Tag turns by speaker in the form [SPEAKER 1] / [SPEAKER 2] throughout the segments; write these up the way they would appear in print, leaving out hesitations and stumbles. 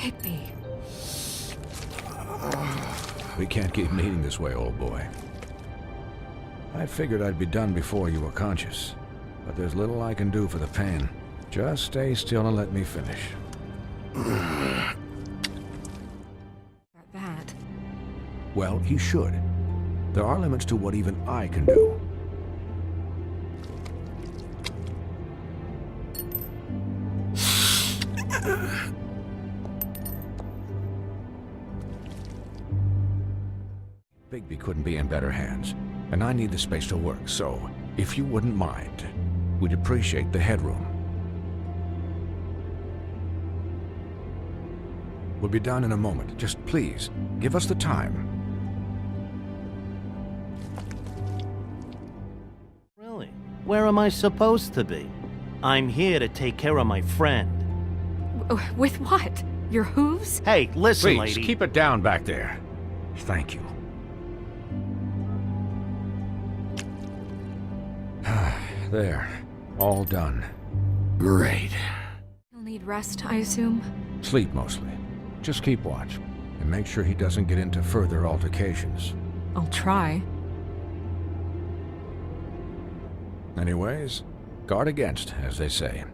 [SPEAKER 1] Bigby.
[SPEAKER 2] We can't keep meeting this way, old boy. I figured I'd be done before you were conscious, but there's little I can do for the pain. Just stay still and let me finish.
[SPEAKER 1] That.
[SPEAKER 2] Well, he should. There are limits to what even I can do. Bigby couldn't be in better hands, and I need the space to work, so if you wouldn't mind, we'd appreciate the headroom. We'll be done in a moment. Just please, give us the time.
[SPEAKER 3] Really? Where am I supposed to be? I'm here to take care of my friend.
[SPEAKER 1] With what? Your hooves?
[SPEAKER 3] Hey, listen,
[SPEAKER 2] Please,
[SPEAKER 3] lady.
[SPEAKER 2] keep it down back there. Thank you. There. All done.
[SPEAKER 4] Great.
[SPEAKER 1] He'll need rest, I assume?
[SPEAKER 2] Sleep mostly. Just keep watch, and make sure he doesn't get into further altercations.
[SPEAKER 1] I'll try.
[SPEAKER 2] Anyways, guard against, as they say.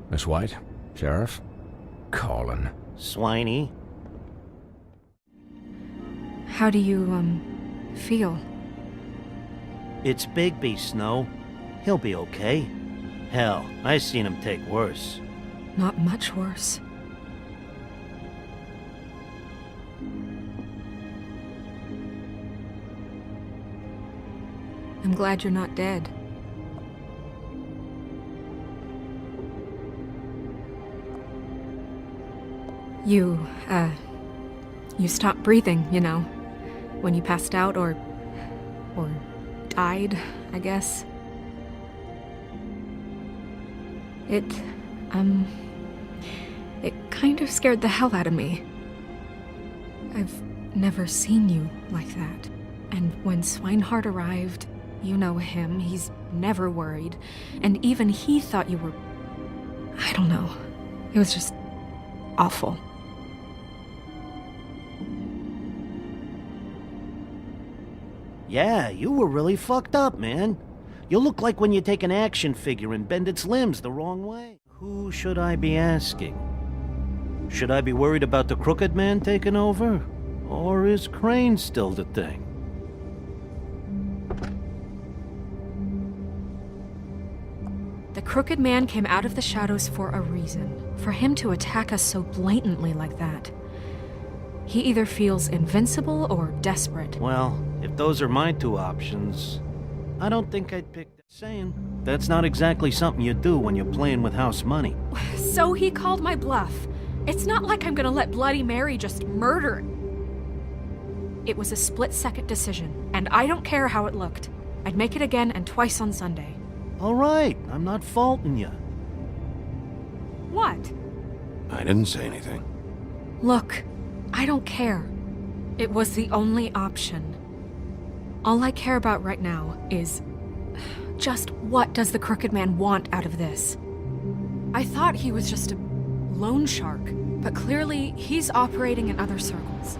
[SPEAKER 2] Miss White? Sheriff? Colin.
[SPEAKER 3] Swiney.
[SPEAKER 1] How do you, feel?
[SPEAKER 3] It's Bigby, Snow. He'll be okay. Hell, I seen him take worse.
[SPEAKER 1] Not much worse. I'm glad you're not dead. You stopped breathing, you know, when you passed out or died, I guess. It kind of scared the hell out of me. I've never seen you like that. And when Swinehart arrived, you know him, he's never worried. And even he thought you were... I don't know. It was just awful.
[SPEAKER 3] Yeah, you were really fucked up, man. You look like when you take an action figure and bend its limbs the wrong way. Who should I be asking? Should I be worried about the Crooked Man taking over? Or is Crane still the thing?
[SPEAKER 1] The Crooked Man came out of the shadows for a reason. For him to attack us so blatantly like that. He either feels invincible or desperate.
[SPEAKER 3] Well, if those are my two options, I don't think I'd pick that. Saying, that's not exactly something you do when you're playing with house money.
[SPEAKER 1] So he called my bluff. It's not like I'm gonna let Bloody Mary just murder. It was a split-second decision, and I don't care how it looked. I'd make it again and twice on Sunday.
[SPEAKER 3] All right, I'm not faulting you.
[SPEAKER 1] What?
[SPEAKER 4] I didn't say anything.
[SPEAKER 1] Look, I don't care. It was the only option. All I care about right now is... just what does the Crooked Man want out of this? I thought he was just a loan shark, but clearly he's operating in other circles.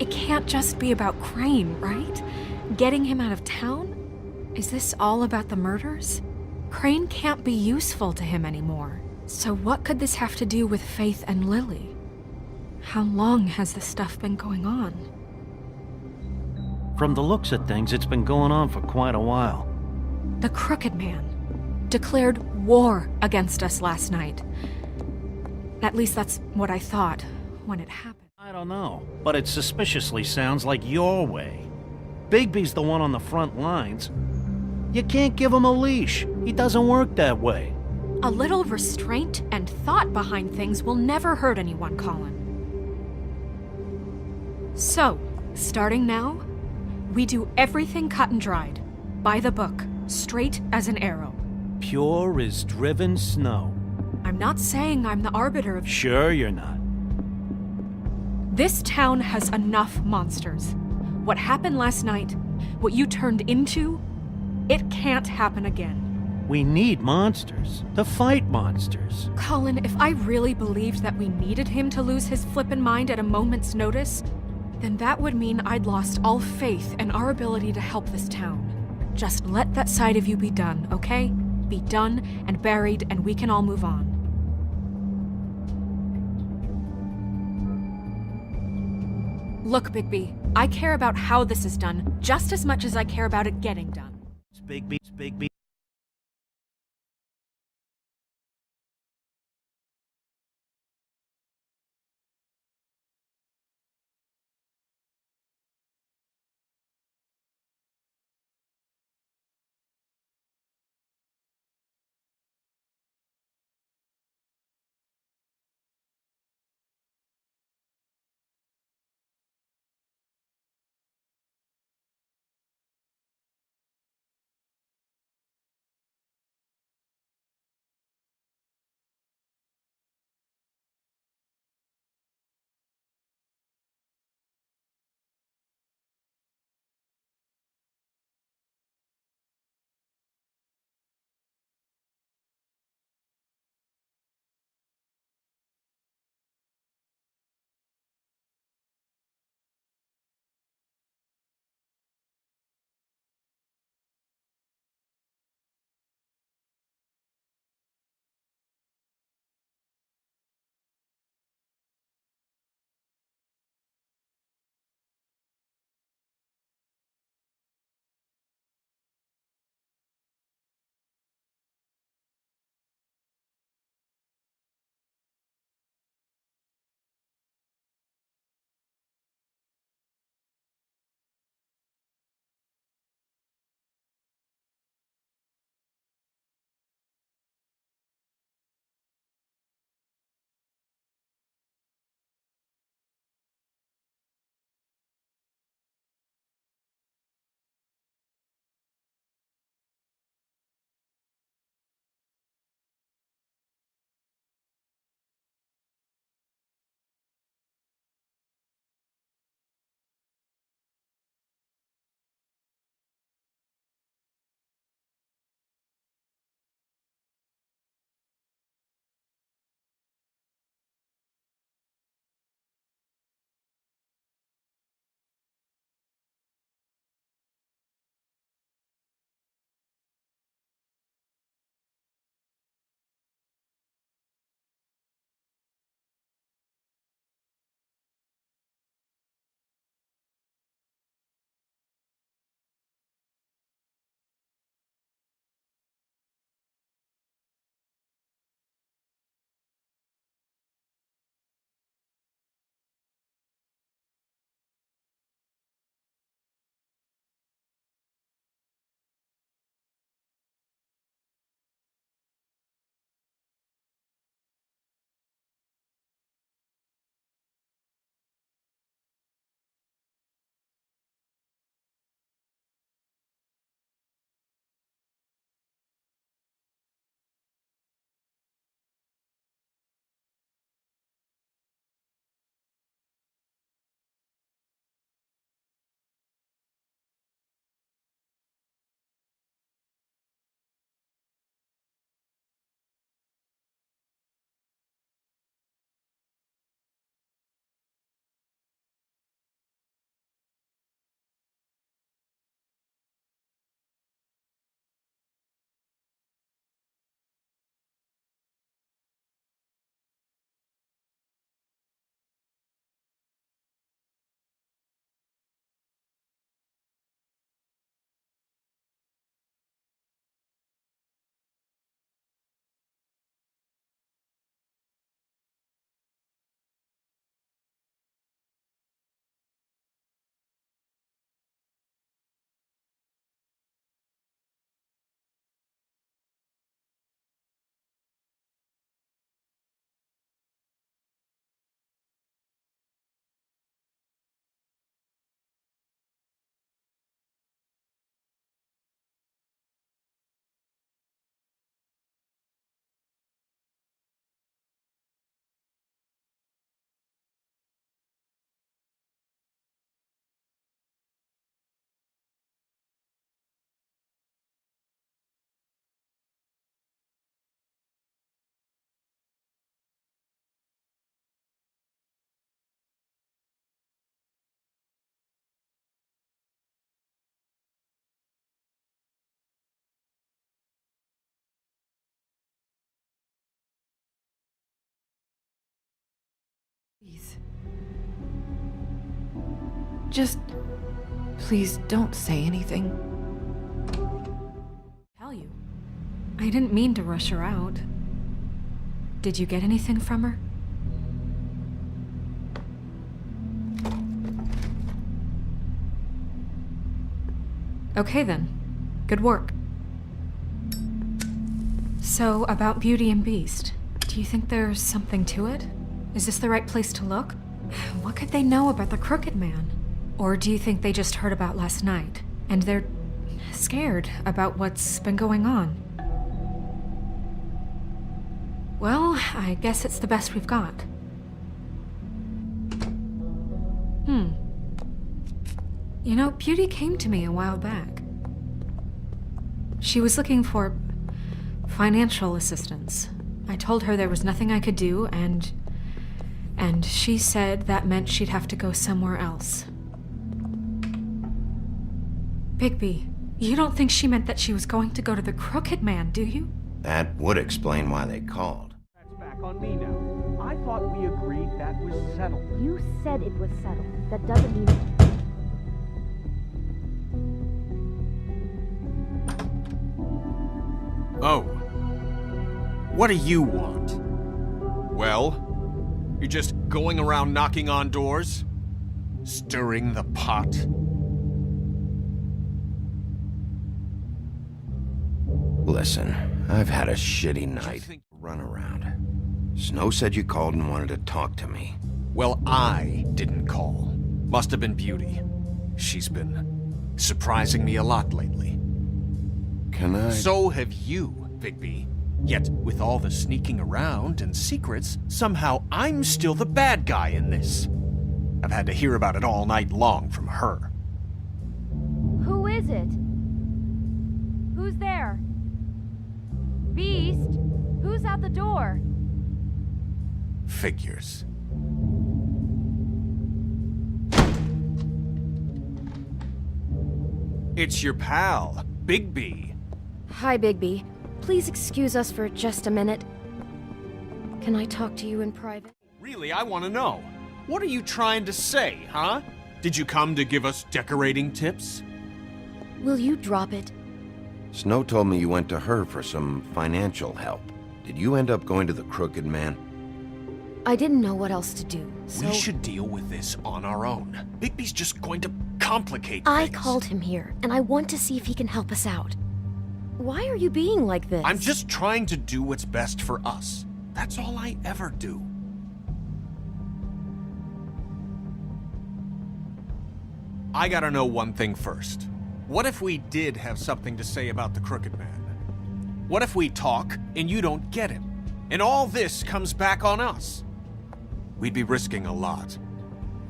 [SPEAKER 1] It can't just be about Crane, right? Getting him out of town? Is this all about the murders? Crane can't be useful to him anymore. So what could this have to do with Faith and Lily? How long has this stuff been going on?
[SPEAKER 3] From the looks of things, it's been going on for quite a while.
[SPEAKER 1] The Crooked Man declared war against us last night. At least that's what I thought when it happened.
[SPEAKER 3] I don't know, but it suspiciously sounds like your way. Bigby's the one on the front lines. You can't give him a leash. He doesn't work that way.
[SPEAKER 1] A little restraint and thought behind things will never hurt anyone, Colin. So, starting now, we do everything cut and dried. By the book, straight as an arrow.
[SPEAKER 3] Pure as driven snow.
[SPEAKER 1] I'm not saying I'm the arbiter of...
[SPEAKER 3] Sure you're not.
[SPEAKER 1] This town has enough monsters. What happened last night, what you turned into, it can't happen again.
[SPEAKER 3] We need monsters to fight monsters.
[SPEAKER 1] Colin, if I really believed that we needed him to lose his flippin' mind at a moment's notice, then that would mean I'd lost all faith in our ability to help this town. Just let that side of you be done, okay? Be done and buried, and we can all move on. Look, Bigby, I care about how this is done just as much as I care about it getting done.
[SPEAKER 3] Bigby.
[SPEAKER 5] Please. Just... please don't say anything.
[SPEAKER 1] Tell you. I didn't mean to rush her out. Did you get anything from her? Okay then. Good work. So, about Beauty and Beast, do you think there's something to it? Is this the right place to look? What could they know about the Crooked Man? Or do you think they just heard about last night, and they're scared about what's been going on? Well, I guess it's the best we've got. You know, Beauty came to me a while back. She was looking for financial assistance. I told her there was nothing I could do, and she said that meant she'd have to go somewhere else. Bigby, you don't think she meant that she was going to go to the Crooked Man, do you?
[SPEAKER 4] That would explain why they called.
[SPEAKER 6] That's back on me now. I thought we agreed that was settled.
[SPEAKER 7] You said it was settled. That doesn't mean...
[SPEAKER 8] Oh. What do you want? Well, you're just going around knocking on doors? Stirring the pot?
[SPEAKER 4] Listen, I've had a shitty night. Run around. Snow said you called and wanted to talk to me.
[SPEAKER 8] Well, I didn't call. Must have been Beauty. She's been surprising me a lot lately.
[SPEAKER 4] Can I...
[SPEAKER 8] So have you, Bigby. Yet, with all the sneaking around and secrets, somehow I'm still the bad guy in this. I've had to hear about it all night long from her.
[SPEAKER 7] Who is it? Who's there? Beast? Who's at the door?
[SPEAKER 8] Figures. It's your pal, Bigby.
[SPEAKER 7] Hi, Bigby. Please excuse us for just a minute. Can I talk to you in private?
[SPEAKER 8] Really, I want to know. What are you trying to say, huh? Did you come to give us decorating tips?
[SPEAKER 7] Will you drop it?
[SPEAKER 4] Snow told me you went to her for some financial help. Did you end up going to the Crooked Man?
[SPEAKER 7] I didn't know what else to do, so...
[SPEAKER 8] We should deal with this on our own. Bigby's just going to complicate
[SPEAKER 7] I
[SPEAKER 8] things.
[SPEAKER 7] called him here, and I want to see if he can help us out. Why are you being like this?
[SPEAKER 8] I'm just trying to do what's best for us. That's all I ever do. I gotta know one thing first. What if we did have something to say about the Crooked Man? What if we talk and you don't get him? And all this comes back on us? We'd be risking a lot.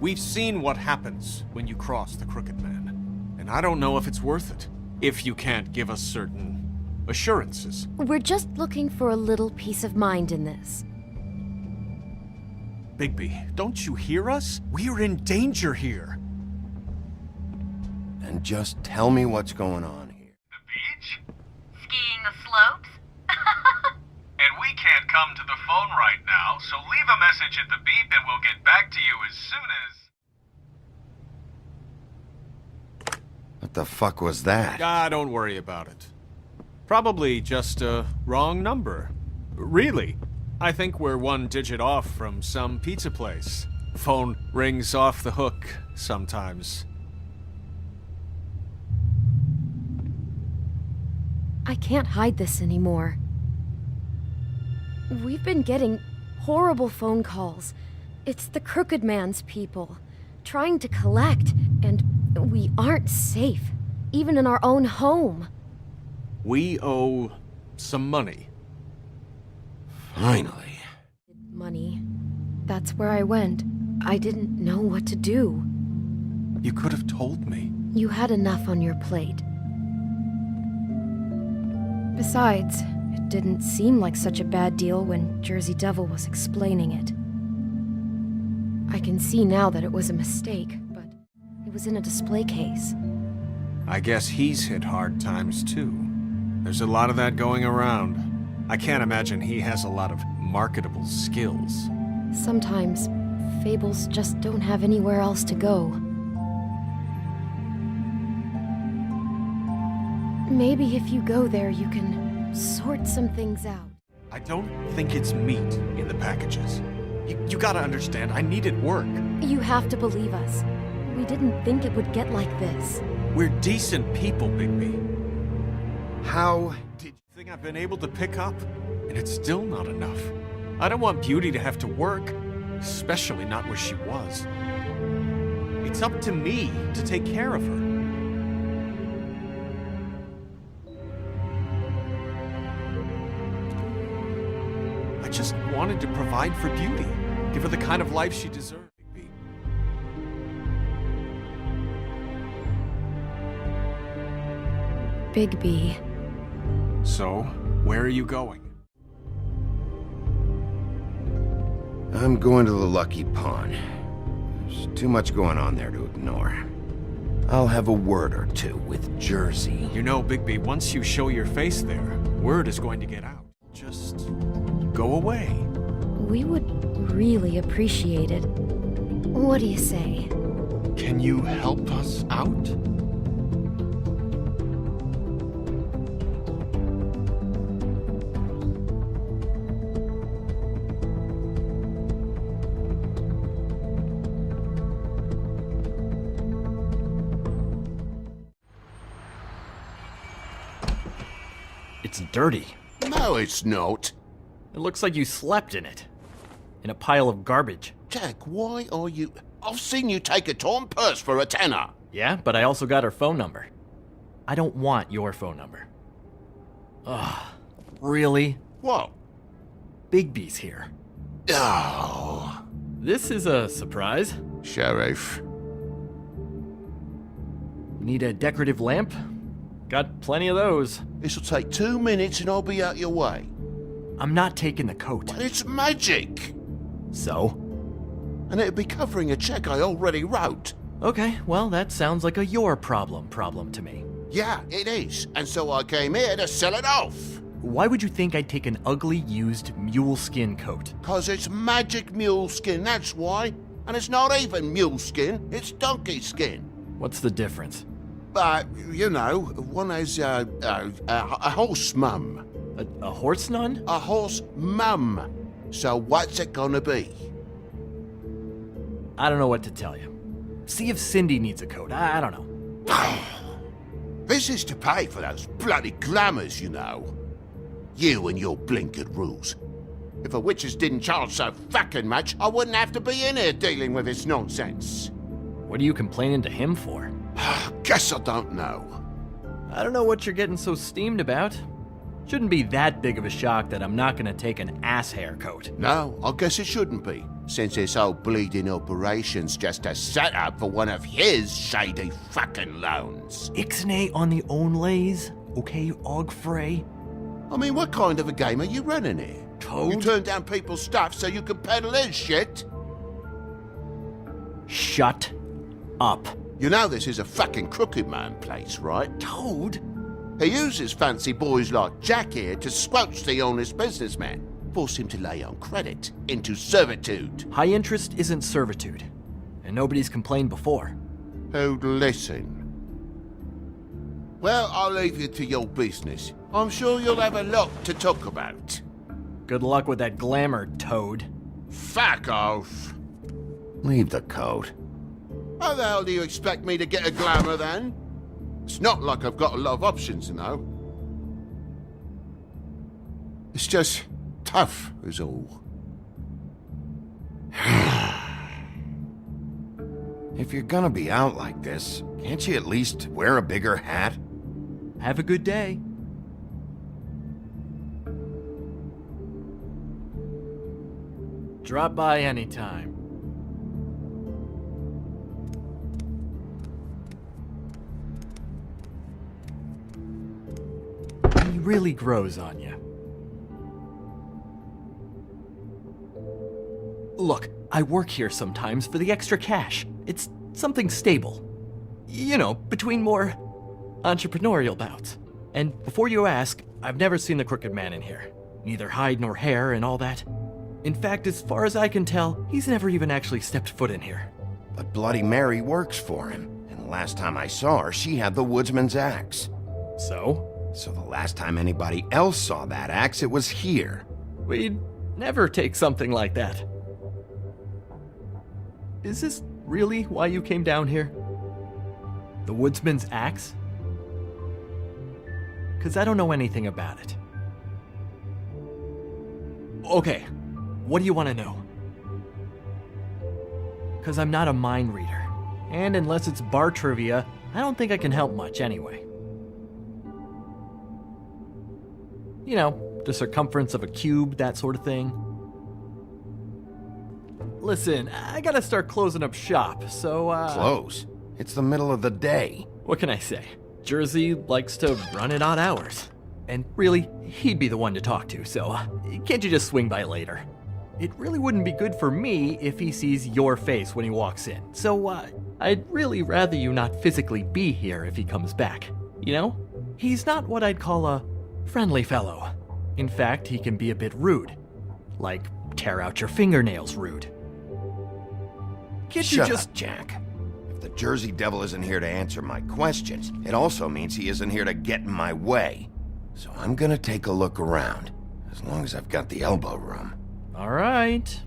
[SPEAKER 8] We've seen what happens when you cross the Crooked Man. And I don't know if it's worth it, if you can't give us certain assurances.
[SPEAKER 7] We're just looking for a little peace of mind in this.
[SPEAKER 8] Bigby, don't you hear us? We're in danger here.
[SPEAKER 4] And just tell me what's going on here.
[SPEAKER 9] The beach?
[SPEAKER 10] Skiing the slopes?
[SPEAKER 9] And we can't come to the phone right now, so leave a message at the beep and we'll get back to you as soon as...
[SPEAKER 4] What the fuck was that?
[SPEAKER 8] Ah, don't worry about it. Probably just a wrong number. Really, I think we're one digit off from some pizza place. Phone rings off the hook sometimes.
[SPEAKER 7] I can't hide this anymore. We've been getting horrible phone calls. It's the Crooked Man's people, trying to collect, and we aren't safe, even in our own home.
[SPEAKER 8] We owe some money.
[SPEAKER 4] Finally.
[SPEAKER 7] Money. That's where I went. I didn't know what to do.
[SPEAKER 8] You could have told me.
[SPEAKER 7] You had enough on your plate. Besides, it didn't seem like such a bad deal when Jersey Devil was explaining it. I can see now that it was a mistake, but it was in a display case.
[SPEAKER 8] I guess he's hit hard times too. There's a lot of that going around. I can't imagine he has a lot of marketable skills.
[SPEAKER 7] Sometimes Fables just don't have anywhere else to go. Maybe if you go there, you can sort some things out.
[SPEAKER 8] I don't think it's meat in the packages. You gotta understand, I needed work.
[SPEAKER 7] You have to believe us. We didn't think it would get like this.
[SPEAKER 8] We're decent people, Bigby.
[SPEAKER 4] How?
[SPEAKER 8] Did you think I've been able to pick up? And it's still not enough. I don't want Beauty to have to work, especially not where she was. It's up to me to take care of her. I just wanted to provide for Beauty, give her the kind of life she deserved. Bigby.
[SPEAKER 7] Bigby.
[SPEAKER 8] So, where are you going?
[SPEAKER 4] I'm going to the Lucky Pawn. There's too much going on there to ignore. I'll have a word or two with Jersey.
[SPEAKER 8] You know, Bigby, once you show your face there, word is going to get out. Just go away.
[SPEAKER 7] We would really appreciate it. What do you say?
[SPEAKER 8] Can you help us out?
[SPEAKER 11] It's dirty.
[SPEAKER 12] No, it's not.
[SPEAKER 11] It looks like you slept in it. In a pile of garbage.
[SPEAKER 12] Jack, why are you... I've seen you take a torn purse for a tenner.
[SPEAKER 11] Yeah, but I also got her phone number. I don't want your phone number. Ugh. Really?
[SPEAKER 12] What?
[SPEAKER 11] Bigby's here.
[SPEAKER 12] Oh.
[SPEAKER 11] This is a surprise.
[SPEAKER 12] Sheriff.
[SPEAKER 11] Need a decorative lamp? Got plenty of those.
[SPEAKER 12] This'll take 2 minutes and I'll be out your way.
[SPEAKER 11] I'm not taking the coat.
[SPEAKER 12] But it's magic.
[SPEAKER 11] So?
[SPEAKER 12] And it'd be covering a check I already wrote.
[SPEAKER 11] Okay, well, that sounds like a your problem to me.
[SPEAKER 12] Yeah, it is. And so I came here to sell it off.
[SPEAKER 11] Why would you think I'd take an ugly, used mule skin coat?
[SPEAKER 12] 'Cause it's magic mule skin, that's why. And it's not even mule skin, it's donkey skin.
[SPEAKER 11] What's the difference?
[SPEAKER 12] You know, one has a horse mum.
[SPEAKER 11] A horse nun?
[SPEAKER 12] A horse mum. So what's it gonna be?
[SPEAKER 11] I don't know what to tell you. See if Cindy needs a coat. I don't know.
[SPEAKER 12] This is to pay for those bloody glamours, you know. You and your blinkered rules. If the witches didn't charge so fucking much, I wouldn't have to be in here dealing with this nonsense.
[SPEAKER 11] What are you complaining to him for?
[SPEAKER 12] Guess I don't know.
[SPEAKER 11] I don't know what you're getting so steamed about. Shouldn't be that big of a shock that I'm not gonna take an ass haircoat.
[SPEAKER 12] No, I guess it shouldn't be, since this whole bleeding operation's just a setup for one of his shady fucking loans.
[SPEAKER 11] Ixnay on the own lays, okay, Ogfrey?
[SPEAKER 12] I mean, what kind of a game are you running here?
[SPEAKER 11] Toad?
[SPEAKER 12] You turn down people's stuff so you can peddle his shit?
[SPEAKER 11] Shut up.
[SPEAKER 12] You know this is a fucking crooked man place, right?
[SPEAKER 11] Toad?
[SPEAKER 12] He uses fancy boys like Jack here to squelch the honest businessman. Force him to lay on credit into servitude.
[SPEAKER 11] High interest isn't servitude. And nobody's complained before.
[SPEAKER 12] Who'd listen? Well, I'll leave you to your business. I'm sure you'll have a lot to talk about.
[SPEAKER 11] Good luck with that glamour, Toad.
[SPEAKER 12] Fuck off.
[SPEAKER 4] Leave the coat.
[SPEAKER 12] How the hell do you expect me to get a glamour then? It's not like I've got a lot of options, you know. It's just tough, is all.
[SPEAKER 4] If you're gonna be out like this, can't you at least wear a bigger hat?
[SPEAKER 11] Have a good day. Drop by anytime. He really grows on you. Look, I work here sometimes for the extra cash. It's something stable. You know, between more entrepreneurial bouts. And before you ask, I've never seen the Crooked Man in here. Neither hide nor hair and all that. In fact, as far as I can tell, he's never even actually stepped foot in here.
[SPEAKER 4] But Bloody Mary works for him. And the last time I saw her, she had the woodsman's axe.
[SPEAKER 11] So?
[SPEAKER 4] So the last time anybody else saw that axe, it was here.
[SPEAKER 11] We'd never take something like that. Is this really why you came down here? The woodsman's axe? 'Cause I don't know anything about it. Okay, what do you want to know? 'Cause I'm not a mind reader. And unless it's bar trivia, I don't think I can help much anyway. You know, the circumference of a cube, that sort of thing. Listen, I gotta start closing up shop, so,
[SPEAKER 4] Close? It's the middle of the day.
[SPEAKER 11] What can I say? Jersey likes to run at odd hours. And really, he'd be the one to talk to, so can't you just swing by later? It really wouldn't be good for me if he sees your face when he walks in, so I'd really rather you not physically be here if he comes back. You know? He's not what I'd call a friendly fellow. In fact, he can be a bit rude. Like, tear out your fingernails rude. Can't you
[SPEAKER 4] Shut
[SPEAKER 11] just...
[SPEAKER 4] up, Jack. If the Jersey Devil isn't here to answer my questions, it also means he isn't here to get in my way. So I'm gonna take a look around, as long as I've got the elbow room.
[SPEAKER 11] All right.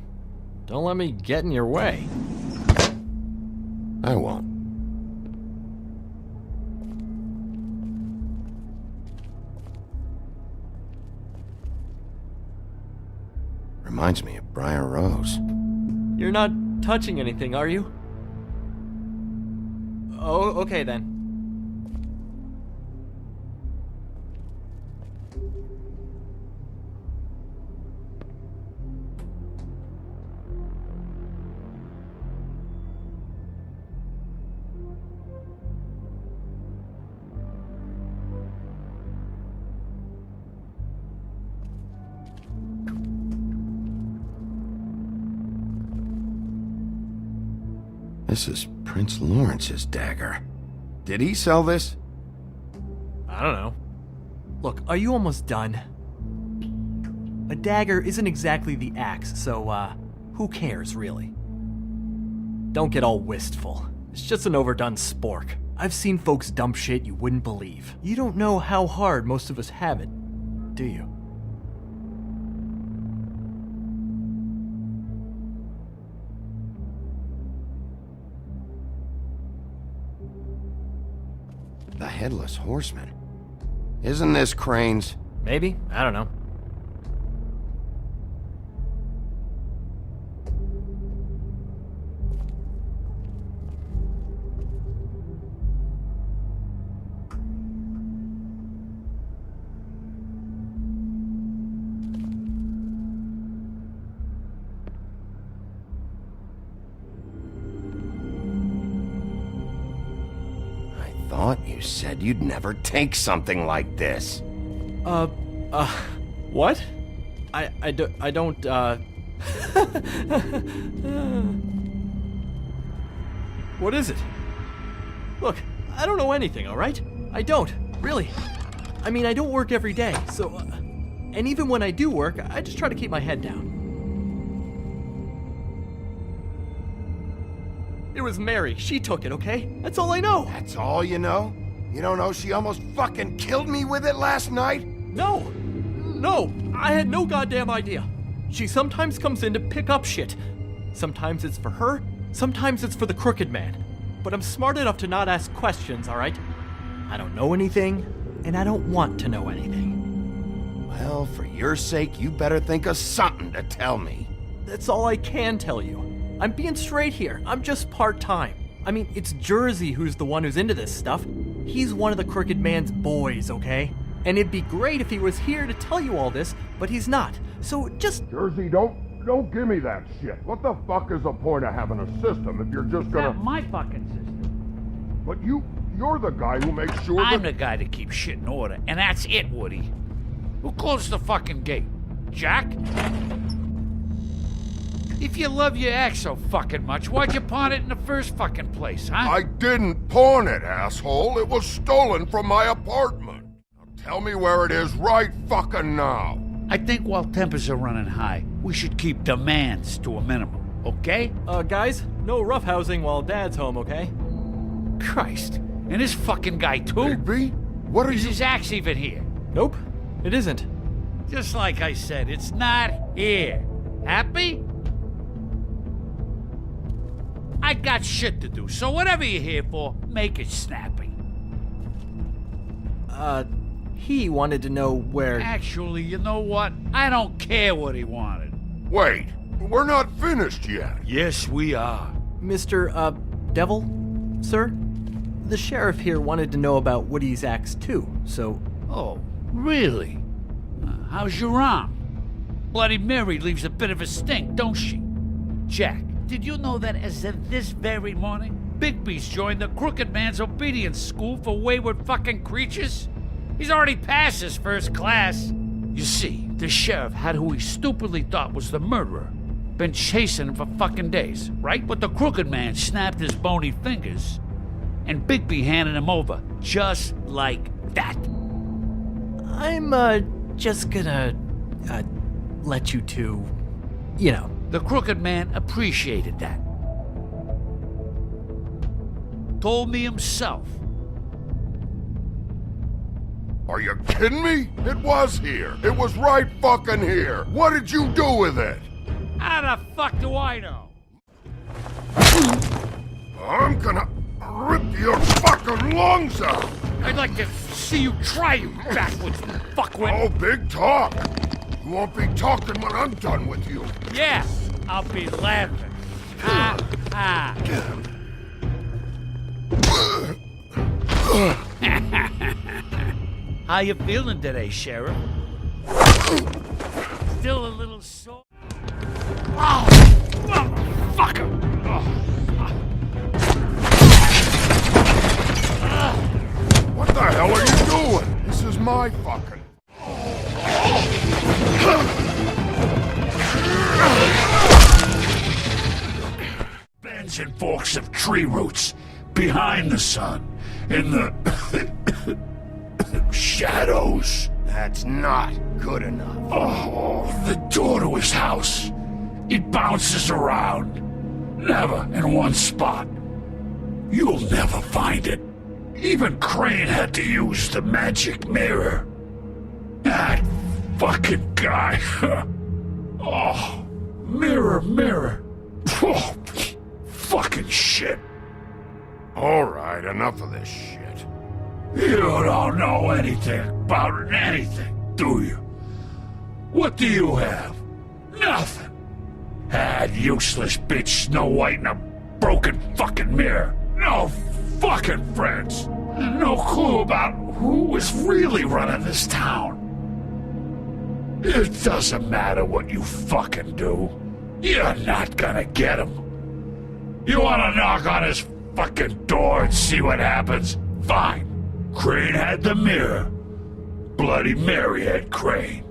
[SPEAKER 11] Don't let me get in your way.
[SPEAKER 4] I won't. Reminds me of Briar Rose.
[SPEAKER 11] You're not touching anything, are you? Oh, okay then.
[SPEAKER 4] This is Prince Lawrence's dagger. Did he sell this?
[SPEAKER 11] I don't know. Look, are you almost done? A dagger isn't exactly the axe, so, who cares, really? Don't get all wistful. It's just an overdone spork. I've seen folks dump shit you wouldn't believe. You don't know how hard most of us have it, do you?
[SPEAKER 4] The Headless Horseman. Isn't this Crane's?
[SPEAKER 11] Maybe? I don't know.
[SPEAKER 4] Thought you said you'd never take something like this.
[SPEAKER 11] What? I don't, What is it? Look, I don't know anything, alright? I don't, really. I mean, I don't work every day, so, and even when I do work, I just try to keep my head down. It was Mary. She took it, okay? That's all I know.
[SPEAKER 4] That's all you know? You don't know she almost fucking killed me with it last night?
[SPEAKER 11] No, I had no goddamn idea. She sometimes comes in to pick up shit. Sometimes it's for her, sometimes it's for the Crooked Man. But I'm smart enough to not ask questions, alright? I don't know anything, and I don't want to know anything.
[SPEAKER 4] Well, for your sake, you better think of something to tell me.
[SPEAKER 11] That's all I can tell you. I'm being straight here. I'm just part-time. I mean, it's Jersey who's the one who's into this stuff. He's one of the Crooked Man's boys, okay? And it'd be great if he was here to tell you all this, but he's not. So just...
[SPEAKER 13] Jersey, don't give me that shit. What the fuck is the point of having a system if you're just gonna...
[SPEAKER 6] Not my fucking system.
[SPEAKER 13] But you're the guy who makes sure
[SPEAKER 14] I'm the guy that keeps shit in order, and that's it, Woody. Who closed the fucking gate? Jack? If you love your ex so fucking much, why'd you pawn it in the first fucking place, huh?
[SPEAKER 13] I didn't pawn it, asshole. It was stolen from my apartment. Now tell me where it is right fucking now.
[SPEAKER 14] I think while tempers are running high, we should keep demands to a minimum, okay?
[SPEAKER 11] Guys, no roughhousing while Dad's home, okay?
[SPEAKER 14] Christ. And this fucking guy, too?
[SPEAKER 13] Bigby? What are
[SPEAKER 14] Is
[SPEAKER 13] you...
[SPEAKER 14] his axe even here?
[SPEAKER 11] Nope, it isn't.
[SPEAKER 14] Just like I said, it's not here. Happy? I got shit to do, so whatever you're here for, make it snappy.
[SPEAKER 11] He wanted to know where...
[SPEAKER 14] Actually, you know what? I don't care what he wanted.
[SPEAKER 13] Wait, we're not finished yet.
[SPEAKER 14] Yes, we are.
[SPEAKER 11] Mr. Devil, sir? The sheriff here wanted to know about Woody's axe too, so...
[SPEAKER 14] Oh, really? How's your arm? Bloody Mary leaves a bit of a stink, don't she? Jack, did you know that as of this very morning, Bigby's joined the Crooked Man's obedience school for wayward fucking creatures? He's already passed his first class. You see, the sheriff had who he stupidly thought was the murderer. Been chasing him for fucking days, right? But the Crooked Man snapped his bony fingers, and Bigby handed him over, just like that.
[SPEAKER 11] I'm, just gonna, let you two, you know.
[SPEAKER 14] The Crooked Man appreciated that. Told me himself.
[SPEAKER 13] Are you kidding me? It was here. It was right fucking here. What did you do with it?
[SPEAKER 14] How the fuck do I know?
[SPEAKER 13] I'm gonna rip your fucking lungs out.
[SPEAKER 14] I'd like to see you try, you backwards fuckwit.
[SPEAKER 13] Oh, big talk. You won't be talking when I'm done with you.
[SPEAKER 14] Yeah, I'll be laughing. Ha ha. How you feeling today, Sheriff? Still a little sore? Oh, motherfucker!
[SPEAKER 13] What the hell are you doing? This is my fucking...
[SPEAKER 14] Bends and forks of tree roots behind the sun in the shadows.
[SPEAKER 4] That's not good enough.
[SPEAKER 14] Oh, the door to his house. It bounces around. Never in one spot. You'll never find it. Even Crane had to use the magic mirror. That fucking guy. Oh, mirror, mirror. Oh, fucking shit.
[SPEAKER 13] All right, enough of this shit.
[SPEAKER 14] You don't know anything about anything, do you? What do you have? Nothing. Had useless bitch Snow White and a broken fucking mirror. No fucking friends. And no clue about who was really running this town. It doesn't matter what you fucking do. You're not gonna get him. You wanna knock on his fucking door and see what happens? Fine. Crane had the mirror. Bloody Mary had Crane.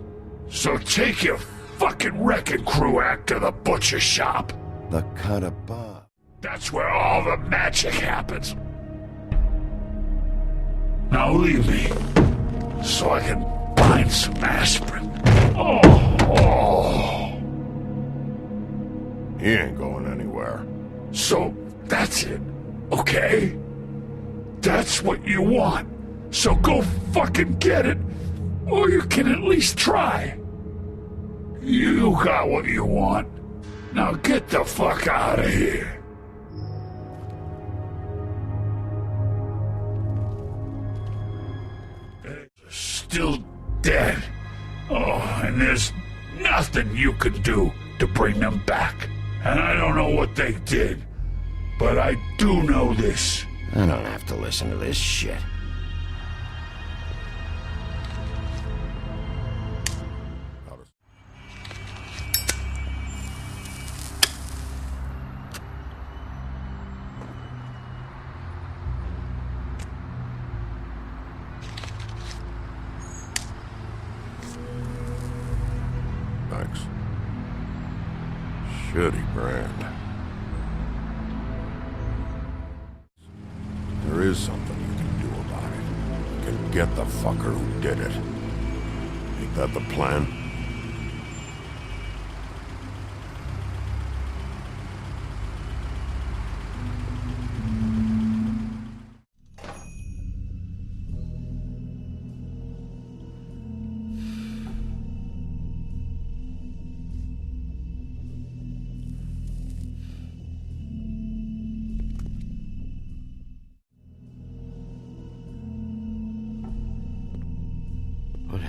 [SPEAKER 14] So take your fucking wrecking crew act to the butcher shop.
[SPEAKER 4] The cut above.
[SPEAKER 14] That's where all the magic happens. Now leave me, so I can find some aspirin. Oh.
[SPEAKER 13] He ain't going anywhere.
[SPEAKER 14] So that's it, okay? That's what you want. So go fucking get it, or you can at least try. You got what you want. Now get the fuck out of here. Still dead. Oh, and there's nothing you can do to bring them back. And I don't know what they did, but I do know this.
[SPEAKER 4] I don't have to listen to this shit.
[SPEAKER 13] Thanks. Shitty brand. There is something you can do about it. You can get the fucker who did it. Ain't that the plan?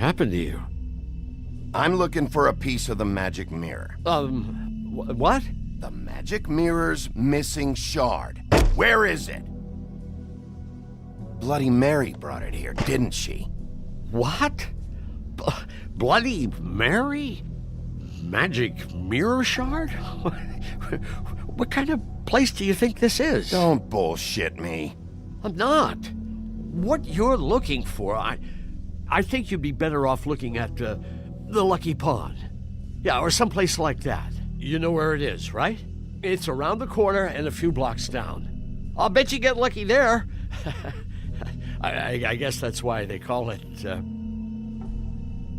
[SPEAKER 15] happened to you?
[SPEAKER 4] I'm looking for a piece of the magic mirror.
[SPEAKER 15] What?
[SPEAKER 4] The magic mirror's missing shard. Where is it? Bloody Mary brought it here, didn't she?
[SPEAKER 15] What? Bloody Mary? Magic mirror shard? What kind of place do you think this is?
[SPEAKER 4] Don't bullshit me.
[SPEAKER 15] I'm not. What you're looking for, I think you'd be better off looking at the Lucky Pond. Yeah, or someplace like that. You know where it is, right? It's around the corner and a few blocks down. I'll bet you get lucky there. I guess that's why they call it,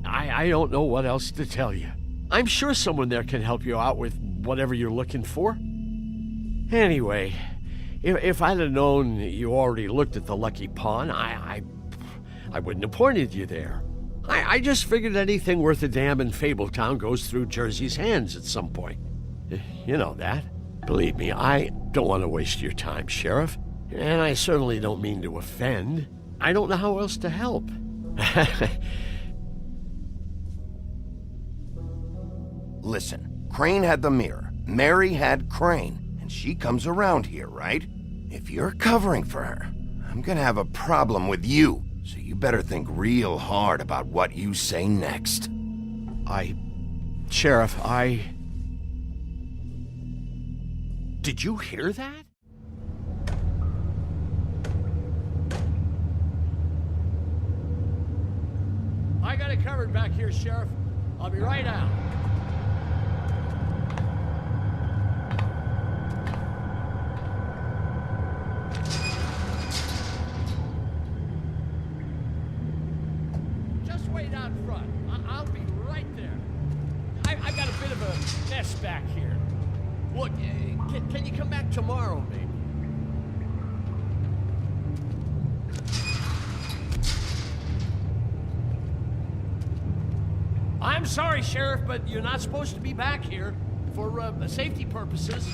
[SPEAKER 15] I don't know what else to tell you. I'm sure someone there can help you out with whatever you're looking for. Anyway, if I'd have known you already looked at the Lucky Pond, I wouldn't have pointed you there. I just figured anything worth a damn in Fabletown goes through Jersey's hands at some point. You know that. Believe me, I don't want to waste your time, Sheriff. And I certainly don't mean to offend. I don't know how else to help.
[SPEAKER 4] Listen, Crane had the mirror. Mary had Crane. And she comes around here, right? If you're covering for her, I'm gonna have a problem with you. So you better think real hard about what you say next.
[SPEAKER 15] Sheriff, Did you hear that? I got it covered back here, Sheriff. I'll be right out. Just wait out front. I'll be right there. I got a bit of a mess back here. Look, can you come back tomorrow, maybe? I'm sorry, Sheriff, but you're not supposed to be back here for safety purposes.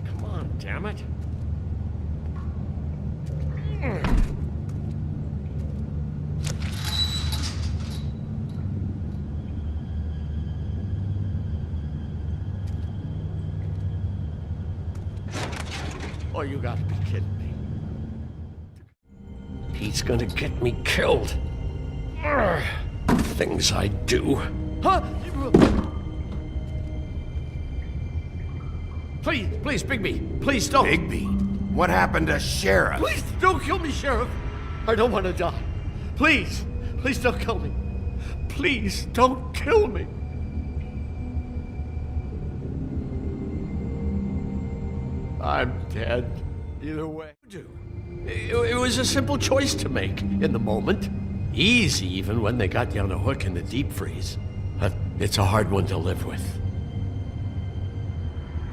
[SPEAKER 15] Come on, damn it. Oh, you gotta be kidding me. He's gonna get me killed. Urgh. Things I do. Huh? Please, Bigby. Please don't.
[SPEAKER 4] Bigby? What happened to Sheriff?
[SPEAKER 15] Please don't kill me, Sheriff. I don't want to die. Please don't kill me. Please don't kill me. I'm dead. Either way. It was a simple choice to make in the moment. Easy even when they got you on a hook in the deep freeze. But it's a hard one to live with.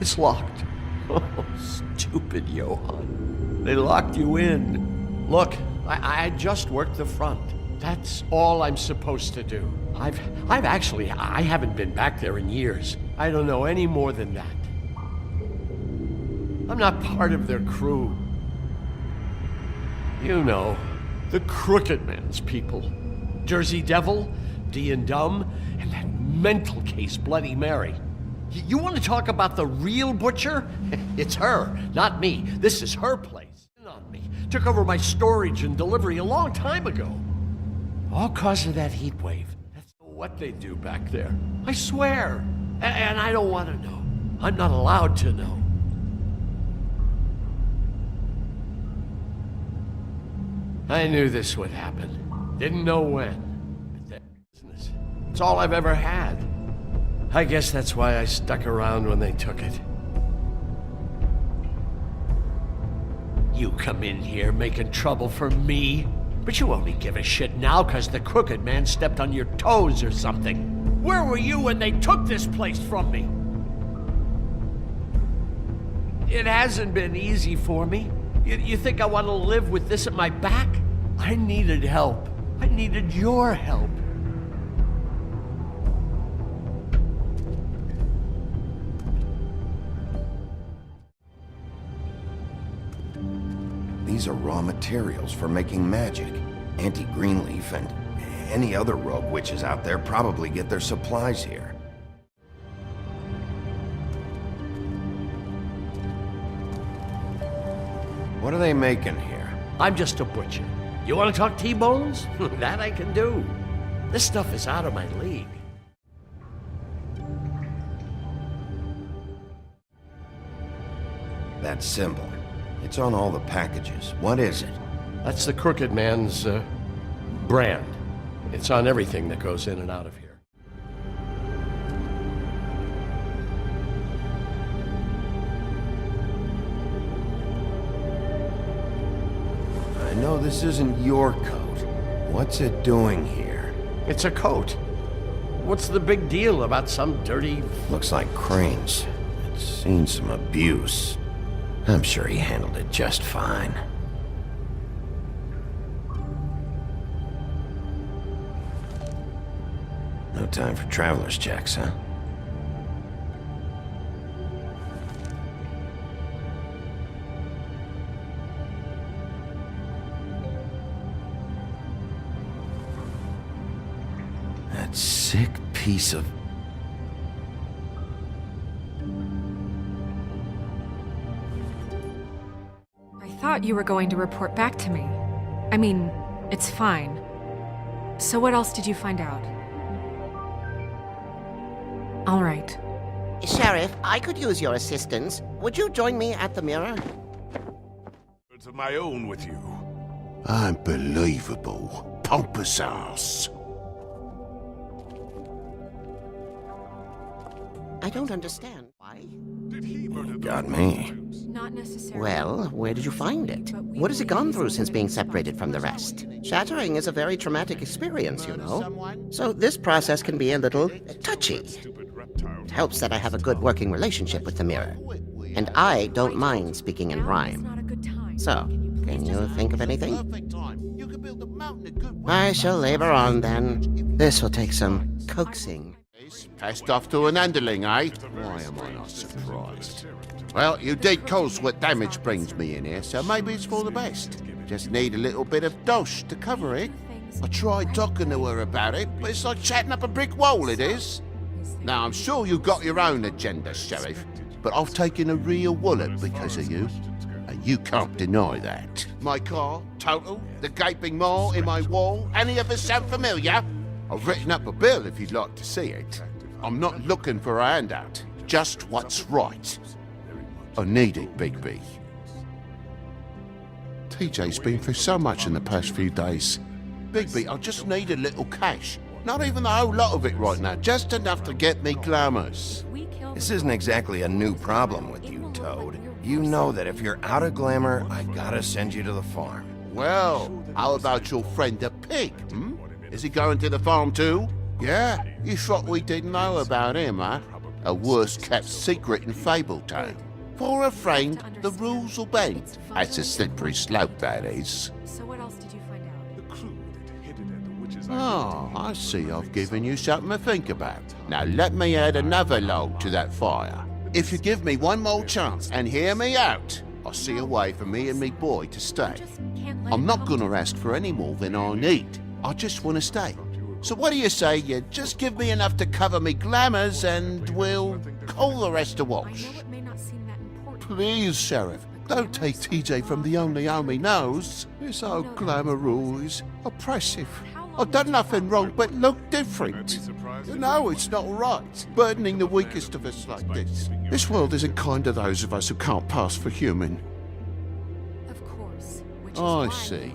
[SPEAKER 15] It's locked. Oh, stupid Johan. They locked you in. Look, I just worked the front. That's all I'm supposed to do. I haven't been back there in years. I don't know any more than that. I'm not part of their crew. You know, the Crooked Man's people. Jersey Devil, D and Dumb, and that mental case, Bloody Mary. You want to talk about the real butcher? It's her, not me. This is her place. On me. Took over my storage and delivery a long time ago. All cause of that heat wave. That's what they do back there. I swear. And I don't want to know. I'm not allowed to know. I knew this would happen. Didn't know when. But that business. It's all I've ever had. I guess that's why I stuck around when they took it. You come in here making trouble for me, but you only give a shit now because the Crooked Man stepped on your toes or something. Where were you when they took this place from me? It hasn't been easy for me. You think I want to live with this at my back? I needed help. I needed your help.
[SPEAKER 4] these are raw materials for making magic. Auntie Greenleaf and any other rogue witches out there probably get their supplies here. What are they making here?
[SPEAKER 15] I'm just a butcher. You want to talk T-bones? That I can do. This stuff is out of my league.
[SPEAKER 4] That symbol. It's on all the packages. What is it?
[SPEAKER 15] That's the Crooked Man's brand. It's on everything that goes in and out of here.
[SPEAKER 4] I know this isn't your coat. What's it doing here?
[SPEAKER 15] It's a coat. What's the big deal about some dirty...
[SPEAKER 4] Looks like Crane's. It's seen some abuse. I'm sure he handled it just fine. No time for traveler's checks, huh? That sick piece of...
[SPEAKER 1] I thought you were going to report back to me. I mean, it's fine. So what else did you find out? All right.
[SPEAKER 16] Sheriff, I could use your assistance. Would you join me at the mirror?
[SPEAKER 13] Words of my own with you.
[SPEAKER 12] Unbelievable. Pompous ass.
[SPEAKER 16] I don't understand. Why?
[SPEAKER 4] Got me.
[SPEAKER 1] Not necessarily.
[SPEAKER 16] Well, where did you find it? What has it gone through since being separated from the rest? Shattering is a very traumatic experience, you know. So this process can be a little touchy. It helps that I have a good working relationship with the mirror. And I don't mind speaking in rhyme. So, can you think of anything? I shall labor on then. This will take some coaxing.
[SPEAKER 12] Passed off to an underling, eh? Why am I not surprised? Well, you did cause what damage brings me in here, so maybe it's for the best. Just need a little bit of dosh to cover it. I tried talking to her about it, but it's like chatting up a brick wall, it is. Now, I'm sure you've got your own agenda, Sheriff, but I've taken a real wallet because of you, and you can't deny that. My car, total, the gaping maw in my wall, any of us sound familiar? I've written up a bill if you'd like to see it. I'm not looking for a handout, just what's right. I need it, Bigby. TJ's been through so much in the past few days. Bigby, I just need a little cash. Not even a whole lot of it right now, just enough to get me glamours.
[SPEAKER 4] This isn't exactly a new problem with you, Toad. You know that if you're out of glamour, I gotta send you to the farm.
[SPEAKER 12] Well, how about your friend the pig, hmm? Is he going to the farm too? Yeah? You thought we didn't know about him, huh? A worst-kept secret in Fabletown. For a friend, the rules will bend. That's a slippery slope, that is.
[SPEAKER 1] So what else did you find out?
[SPEAKER 12] Oh, I see I've given you something to think about. Now let me add another log to that fire. If you give me one more chance and hear me out, I'll see a way for me and me boy to stay. I'm not gonna ask for any more than I need. I just want to stay. So what do you say you just give me enough to cover me glamours and we'll call the rest a wash? Please, Sheriff, don't take TJ from the only home he knows. This old glamour rule is oppressive. I've done nothing wrong but look different. You know it's not right, burdening the weakest of us like this. This world isn't kind to those of us who can't pass for human.
[SPEAKER 1] Of course.
[SPEAKER 12] I see.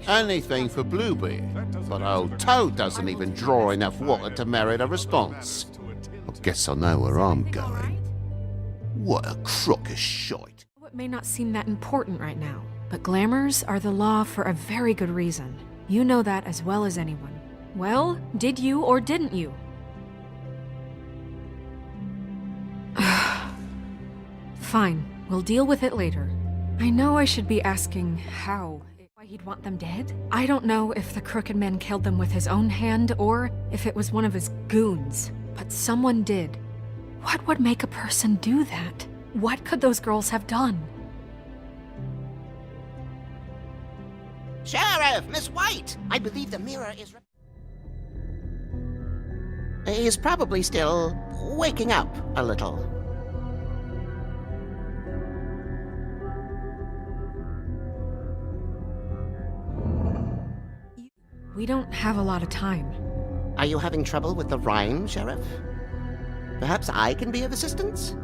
[SPEAKER 12] Anything for Bluebeard, but old Toad doesn't even draw enough water to merit a response. I guess I know where I'm going. What a crook of shite.
[SPEAKER 1] It may not seem that important right now, but glamours are the law for a very good reason. You know that as well as anyone. Well, did you or didn't you? Fine, we'll deal with it later. I know I should be asking how. Why he'd want them dead? I don't know if the Crooked Man killed them with his own hand or if it was one of his goons, but someone did. What would make a person do that? What could those girls have done?
[SPEAKER 16] Sheriff, Miss White! I believe the mirror is... He's probably still waking up a little.
[SPEAKER 1] We don't have a lot of time.
[SPEAKER 16] Are you having trouble with the rhyme, Sheriff? Perhaps I can be of assistance?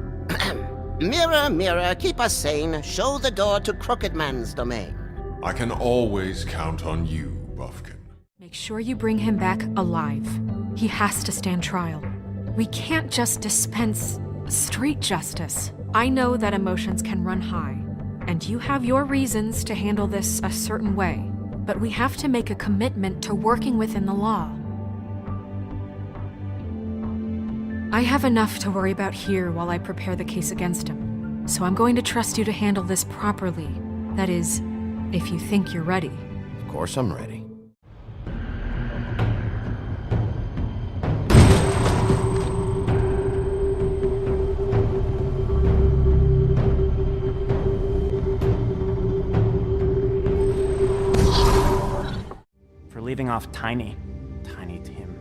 [SPEAKER 16] Mirror, mirror, keep us sane. Show the door to Crooked Man's domain.
[SPEAKER 13] I can always count on you, Buffkin.
[SPEAKER 1] Make sure you bring him back alive. He has to stand trial. We can't just dispense street justice. I know that emotions can run high, and you have your reasons to handle this a certain way, but we have to make a commitment to working within the law. I have enough to worry about here while I prepare the case against him, so I'm going to trust you to handle this properly. That is, if you think you're ready.
[SPEAKER 4] Of course I'm ready.
[SPEAKER 6] For leaving off Tiny Tim.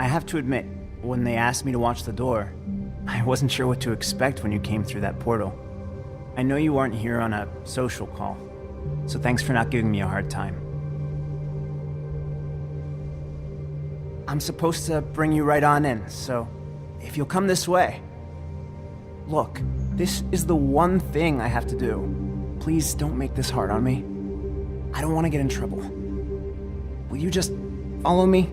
[SPEAKER 6] I have to admit, when they asked me to watch the door, I wasn't sure what to expect when you came through that portal. I know you weren't here on a social call, so thanks for not giving me a hard time. I'm supposed to bring you right on in, so if you'll come this way. Look, this is the one thing I have to do. Please don't make this hard on me. I don't want to get in trouble. Will you just follow me?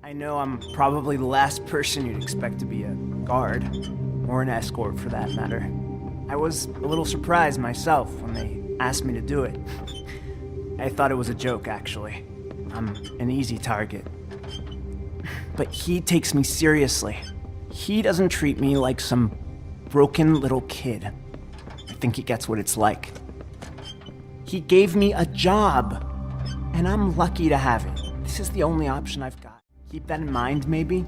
[SPEAKER 6] I know I'm probably the last person you'd expect to be a guard, or an escort for that matter. I was a little surprised myself when they asked me to do it. I thought it was a joke, actually. I'm an easy target. But he takes me seriously. He doesn't treat me like some broken little kid. I think he gets what it's like. He gave me a job, and I'm lucky to have it. This is the only option I've got. Keep that in mind, maybe?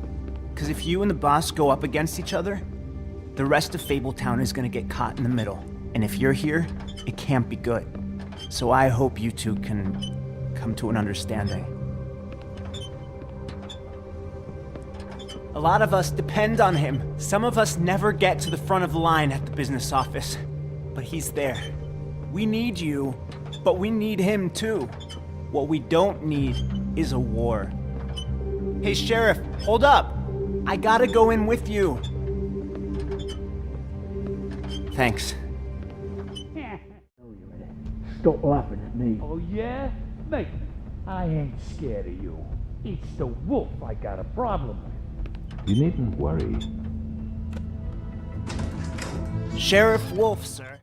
[SPEAKER 6] Because if you and the boss go up against each other, the rest of Fabletown is gonna get caught in the middle. And if you're here, it can't be good. So I hope you two can come to an understanding. A lot of us depend on him. Some of us never get to the front of the line at the business office. But he's there. We need you, but we need him too. What we don't need is a war. Hey, Sheriff, hold up. I gotta go in with you. Thanks.
[SPEAKER 14] Stop laughing at me. Oh, yeah? Mate, I ain't scared of you. It's the wolf I got a problem with.
[SPEAKER 2] You needn't worry.
[SPEAKER 6] Sheriff Wolf, sir.